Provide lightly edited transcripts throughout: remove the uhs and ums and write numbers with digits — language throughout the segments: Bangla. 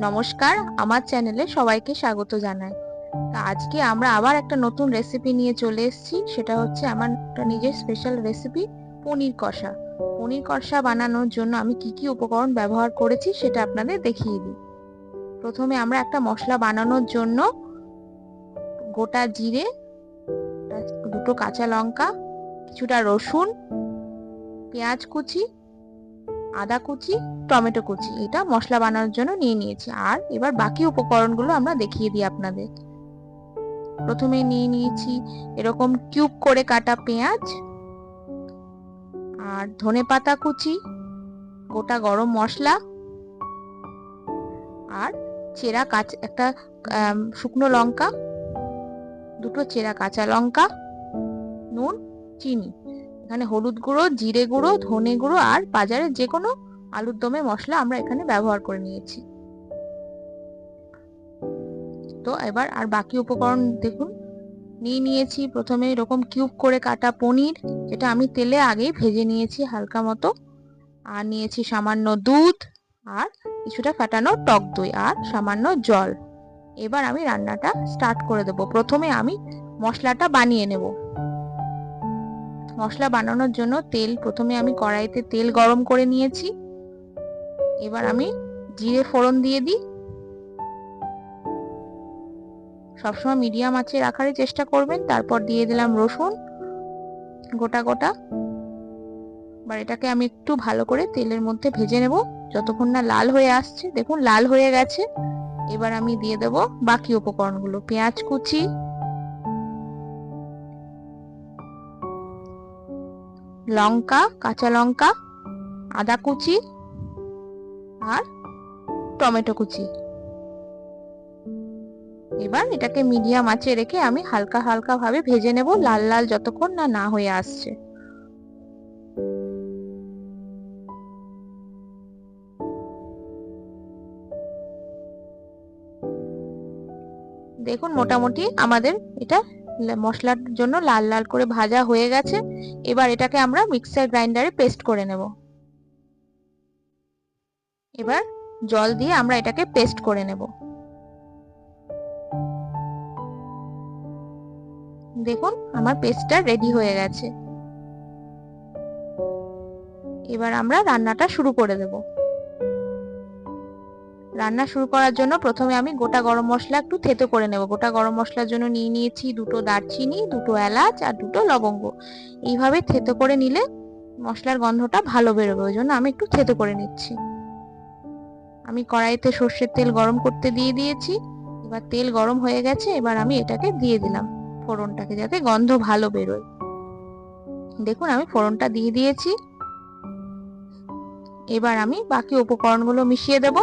নমস্কার, আমার চ্যানেলে সবাইকে স্বাগত জানাই। আজকে আমরা আবার একটা নতুন রেসিপি নিয়ে চলে এসেছি। সেটা হচ্ছে আমার একটা নিজের স্পেশাল রেসিপি, পনির কষা। পনির কষা বানানোর জন্য আমি কি কি উপকরণ ব্যবহার করেছি সেটা আপনাদের দেখিয়ে দিই। প্রথমে আমরা একটা মশলা বানানোর জন্য গোটা জিরে, দুটো কাঁচা লঙ্কা, কিছুটা রসুন, পেঁয়াজ কুচি, আদা কুচি, টমেটো কুচি, এটা মশলা বানানোর জন্য নিয়ে নিয়েছি। আর এবার বাকি উপকরণগুলো আমরা দেখিয়ে দিই আপনাদের। প্রথমে নিয়ে নিয়েছি এরকম কিউব করে কাটা পেঁয়াজ, আর ধনেপাতা কুচি, গোটা গরম মশলা, আর চেরা একটা শুকনো লঙ্কা, দুটো চেরা কাঁচা লঙ্কা, নুন, চিনি। এখানে হলুদ গুঁড়ো, জিরে গুঁড়ো, ধনে গুঁড়ো আর বাজারের যে কোনো আলুর দমে মশলা আমরা এখানে ব্যবহার করে নিয়েছি। তো এবার আর বাকি উপকরণ দেখুন। নিয়ে নিয়েছি প্রথমে এরকম কিউব করে কাটা পনির, যেটা আমি তেলে আগেই ভেজে নিয়েছি হালকা মতো। আর নিয়েছি সামান্য দুধ, আর কিছুটা ফাটানো টক দই, আর সামান্য জল। এবার আমি রান্নাটা স্টার্ট করে দেব। প্রথমে আমি মশলাটা বানিয়ে নেব। মশলা বানানোর জন্য প্রথমে আমি কড়াইতে তেল গরম করে নিয়েছি। এবার আমি জিরে ফোড়ন দিয়ে দিই। সবসময় মিডিয়াম আঁচে রাখারই চেষ্টা করবেন। তারপর দিয়ে দিলাম রসুন গোটা গোটা। এবার এটাকে আমি একটু ভালো করে তেলের মধ্যে ভেজে নেব যতক্ষণ না লাল হয়ে আসছে। দেখুন লাল হয়ে গেছে। এবার আমি দিয়ে দেব বাকি উপকরণগুলো, পেঁয়াজ কুচি, লঙ্কা, কাঁচা লঙ্কা, আদা কুচি আর টমেটো কুচি। এবার এটাকে মিডিয়াম আঁচে রেখে আমি হালকা হালকা ভাবে ভেজে নেব, লাল লাল যতক্ষণ না না হয়ে আসছে। দেখুন মোটামুটি আমাদের এটা মশলার জন্য লাল লাল করে ভাজা হয়ে গেছে। এবার এটাকে আমরা মিক্সার গ্রাইন্ডারে পেস্ট করে নেব। এবার জল দিয়ে আমরা এটাকে পেস্ট করে নেব। দেখুন আমার পেস্টটা রেডি হয়ে গেছে। এবার আমরা রান্নাটা শুরু করে দেব। রান্না শুরু করার জন্য প্রথমে আমি গোটা গরম মশলা একটু থেতো করে নেব। গোটা গরম মশলার জন্য নিয়ে নিয়েছি দুটো দারচিনি, দুটো এলাচ আর দুটো লবঙ্গ। এইভাবে থেতো করে নিলে মশলার গন্ধটা ভালো বেরোবে, ওই জন্য আমি একটু থেতো করে নিচ্ছি। আমি কড়াইতে সর্ষের তেল গরম করতে দিয়ে দিয়েছি। এবার তেল গরম হয়ে গেছে। এবার আমি এটাকে দিয়ে দিলাম ফোড়নটাকে, যাতে গন্ধ ভালো বেরোয়। দেখুন আমি ফোড়নটা দিয়ে দিয়েছি। এবার আমি বাকি উপকরণগুলো মিশিয়ে দেব।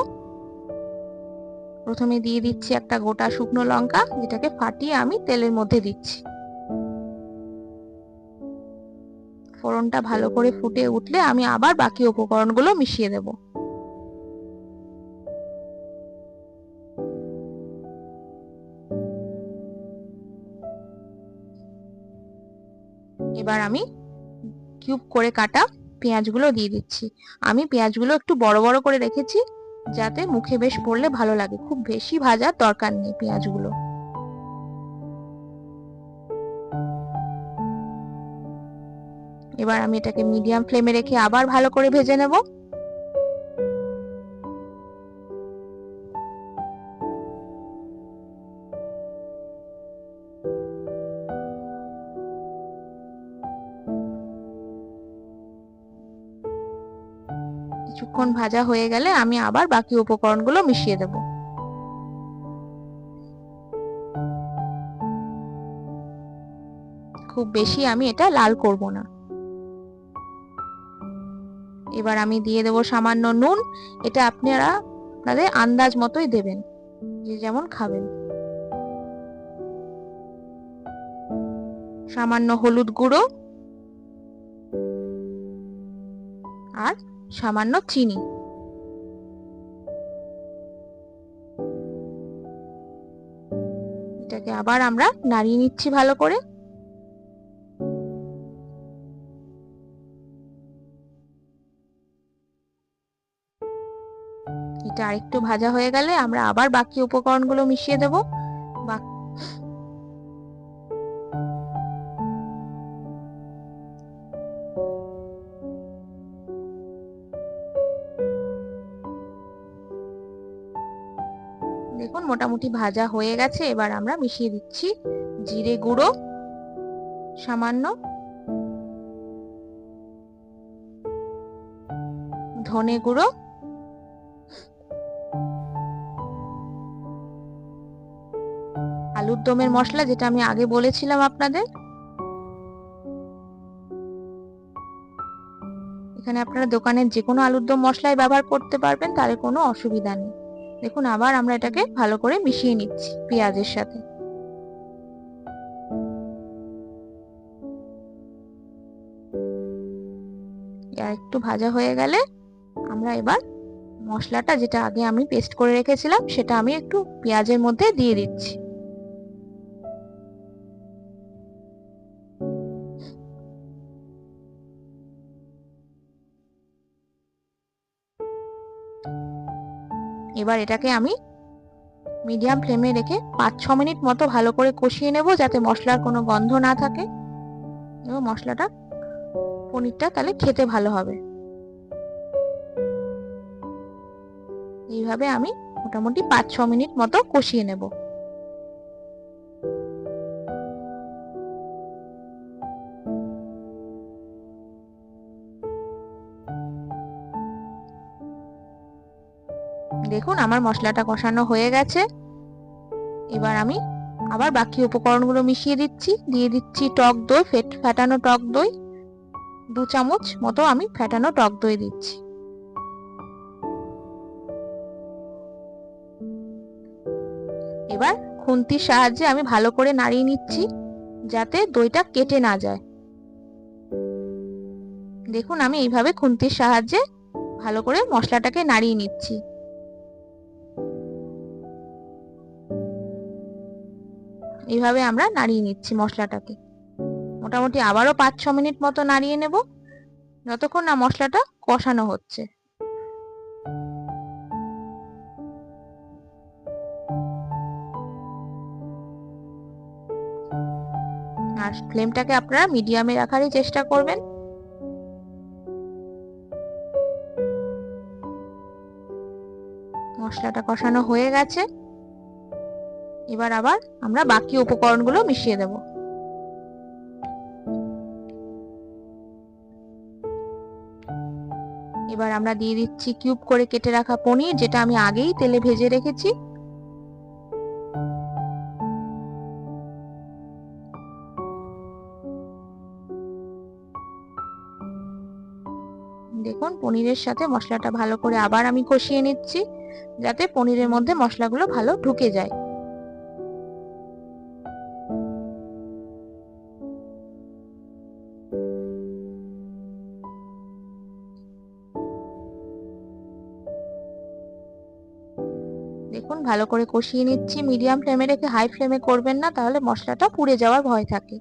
প্রথমে দিয়ে দিচ্ছি একটা গোটা শুকনো লঙ্কা, যেটাকে ফাটিয়ে আমি তেলের মধ্যে দিচ্ছি। ফোড়নটা ভালো করে ফুটে উঠলে আমি আবার বাকি উপকরণগুলো মিশিয়ে দেব। এবার আমি কিউব করে কাটা পেঁয়াজগুলো দিয়ে দিচ্ছি। আমি পেঁয়াজগুলো একটু বড় বড় করে রেখেছি, যাতে মুখে বেশ পড়লে ভালো লাগে। খুব বেশি ভাজার দরকার নেই পেঁয়াজগুলো। এবার আমি এটাকে মিডিয়াম ফ্লেমে রেখে আবার ভালো করে ভেজে নেব। কিছুক্ষণ ভাজা হয়ে গেলে আমি আবার বাকি উপকরণগুলো মিশিয়ে দেব। খুব বেশি আমি এটা লাল করব না। এবার আমি দিয়ে দেব সামান্য নুন। এটা আপনারা আপনাদের আন্দাজ মতোই দেবেন, যে যেমন খাবেন। সামান্য হলুদ গুঁড়ো আর সামান্য চিনি। এটাকে আবার আমরা নাড়িয়ে নিচ্ছি ভালো করে। এটা আরেকটু ভাজা হয়ে গেলে আমরা আবার বাকি উপকরণগুলো মিশিয়ে দেব। দেখুন মোটামুটি ভাজা হয়ে গেছে। এবার আমরা মিশিয়ে দিচ্ছি জিরে গুঁড়ো সামান্য, ধনে গুঁড়ো, আলুর দমের মশলা যেটা আমি আগে বলেছিলাম আপনাদের। এখানে আপনারা দোকানের যে কোনো আলুর দম মশলাই ব্যবহার করতে পারবেন, তাহলে কোনো অসুবিধা নেই। দেখুন আবার আমরা এটাকে ভালো করে মিশিয়ে নিচ্ছি পেঁয়াজের সাথে। আর একটু ভাজা হয়ে গেলে আমরা এবার মশলাটা যেটা আগে আমি পেস্ট করে রেখেছিলাম সেটা আমি একটু পেঁয়াজের মধ্যে দিয়ে দিচ্ছি। এবার এটাকে আমি মিডিয়াম ফ্লেমে রেখে 5-6 মিনিট মতো ভালো করে কষিয়ে নেব, যাতে মশলার কোনো গন্ধ না থাকে এবং মশলাটা পনিরটা তাহলে খেতে ভালো হবে। এইভাবে আমি মোটামুটি 5-6 মিনিট মতো কষিয়ে নেব। দেখুন আমার মশলাটা কষানো হয়ে গেছে। এবার আমি আবার বাকি উপকরণগুলো মিশিয়ে দিচ্ছি। দিয়ে দিচ্ছি টক দই, ফেটানো টক দই 2 চামচ মতো আমি ফেটানো টক দই দিচ্ছি। এবার খুন্তির সাহায্যে আমি ভালো করে নাড়িয়ে নিচ্ছি যাতে দইটা কেটে না যায়। দেখুন আমি এইভাবে খুন্তির সাহায্যে ভালো করে মশলাটাকে নাড়িয়ে নিচ্ছি। এইভাবে আমরা নাড়িয়ে নিচ্ছি মশলাটাকে। মোটামুটি আবারও 5-6 মিনিট মতো নাড়িয়ে নেব, যতক্ষণ না মশলাটা কষানো হচ্ছে। আর ফ্লেমটাকে আপনারা মিডিয়ামে রাখারই চেষ্টা করবেন। মশলাটা কষানো হয়ে গেছে। এবার আবার আমরা বাকি উপকরণগুলো মিশিয়ে দেব। এবার আমরা দিয়ে দিচ্ছি কিউব করে কেটে রাখা পনির, যেটা আমি আগেই তেলে ভেজে রেখেছি। দেখুন পনিরের সাথে মশলাটা ভালো করে আবার আমি কষিয়ে নিচ্ছি, যাতে পনিরের মধ্যে মশলাগুলো ভালো ঢুকে যায়। দেখুন ভালো করে কষিয়ে নিচ্ছি মিডিয়াম ফ্লেমে রেখে, হাই ফ্লেমে করবেন না, তাহলে মশলাটা পুড়ে যাওয়ার ভয় থাকে।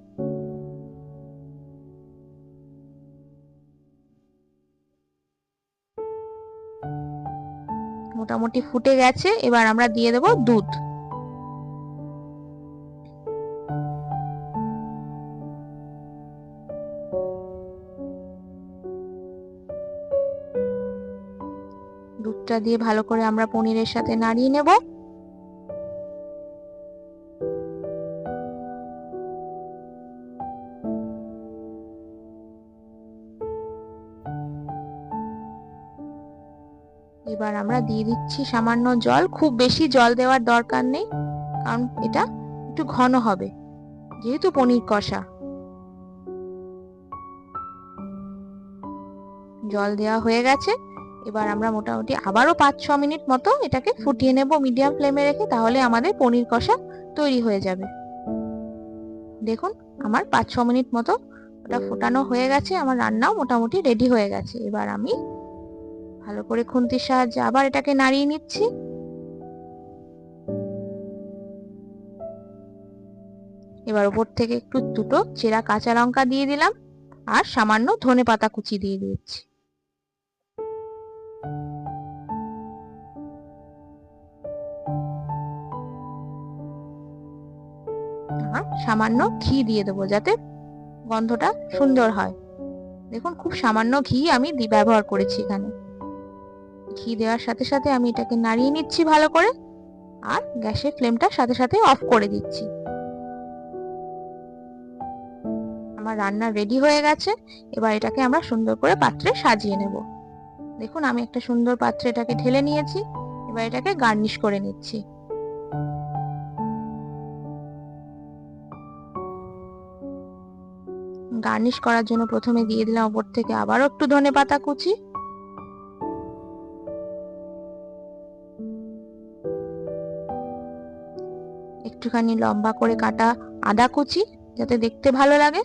মোটামুটি ফুটে গেছে। এবার আমরা দিয়ে দেব দুধ। দুধটা দিয়ে ভালো করে আমরা পনিরের সাথে নাড়িয়ে নেব। এবার আমরা দিয়ে দিচ্ছি সামান্য জল। খুব বেশি জল দেওয়ার দরকার নেই, কারণ এটা একটু ঘন হবে যেহেতু পনির কষা। জল দেওয়া হয়ে গেছে। এবার আমরা মোটামুটি আবারও 5-6 মিনিট মতো এটাকে ফুটিয়ে নেব মিডিয়াম ফ্লেমে রেখে, তাহলে আমাদের পনির কষা তৈরি হয়ে যাবে। দেখুন আমার 5-6 মিনিট মতো ওটা ফোটানো হয়ে গেছে, আমার রান্নাও মোটামুটি রেডি হয়ে গেছে। এবার আমি ভালো করে খুন্তির সাহায্যে আবার এটাকে নাড়িয়ে নিচ্ছি। এবার উপর থেকে একটু দুটো চেরা কাঁচা লঙ্কা দিয়ে দিলাম আর সামান্য ধনেপাতা কুচি দিয়ে দিচ্ছি। আর সামান্য ঘি দিয়ে দেবো যাতে গন্ধটা সুন্দর হয়। দেখুন খুব সামান্য ঘি আমি ব্যবহার করেছি এখানে। ঘি দেওয়ার সাথে সাথে আমি এটাকে নাড়িয়ে নিচ্ছি ভালো করে, আর গ্যাসের ফ্লেমটা সাথে সাথে অফ করে দিচ্ছি। আমার রান্না রেডি হয়ে গেছে। এবার এটাকে আমরা সুন্দর করে পাত্রে সাজিয়ে নেব। দেখুন আমি একটা সুন্দর পাত্রে এটাকে ঢেলে নিয়েছি। এবার এটাকে গার্নিশ করে নিচ্ছি। গার্নিশ করার জন্য প্রথমে দিয়ে দিলাম উপর থেকে আবারও একটু ধনেপাতা কুচি, একটুখানি লম্বা করে কাটা আদা কুচি যাতে দেখতে ভালো লাগে,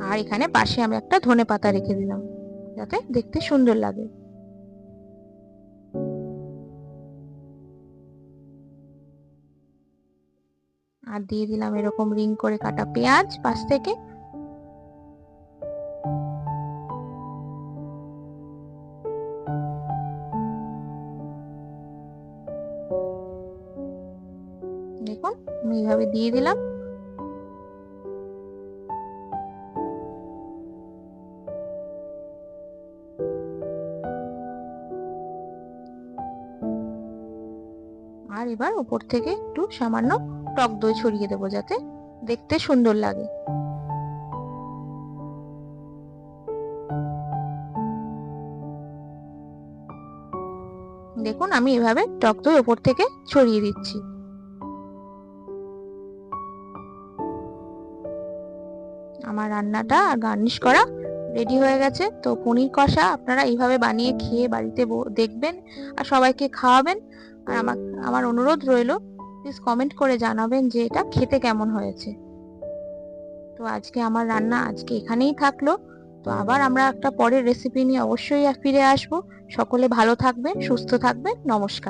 আর এখানে পাশে আমি একটা ধনেপাতা রেখে দিলাম যাতে দেখতে সুন্দর লাগে। আর দিয়ে দিলাম এরকম রিং করে কাটা পেঁয়াজ পাশ থেকে। দেখুন আমি এইভাবে দিয়ে দিলাম। আর এবার উপর থেকে একটু সামান্য টক দই ছড়িয়ে দেবো যাতে দেখতে সুন্দর লাগে। দেখুন আমি এভাবে টক দই উপর থেকে ছড়িয়ে দিচ্ছি। আমার রান্নাটা আর গার্নিশ করা রেডি হয়ে গেছে। তো পনির কষা আপনারা এইভাবে বানিয়ে খেয়ে বাড়িতে দেখবেন আর সবাইকে খাওয়াবেন। আর আমার অনুরোধ রইল, প্লিজ কমেন্ট করে জানাবেন যে এটা খেতে কেমন হয়েছে। তো আজকে আমার রান্না এখানেই থাকলো। তো আবার আমরা একটা পরের রেসিপি নিয়ে অবশ্যই ফিরে আসবো। সকলে ভালো থাকবেন, সুস্থ থাকবেন। নমস্কার।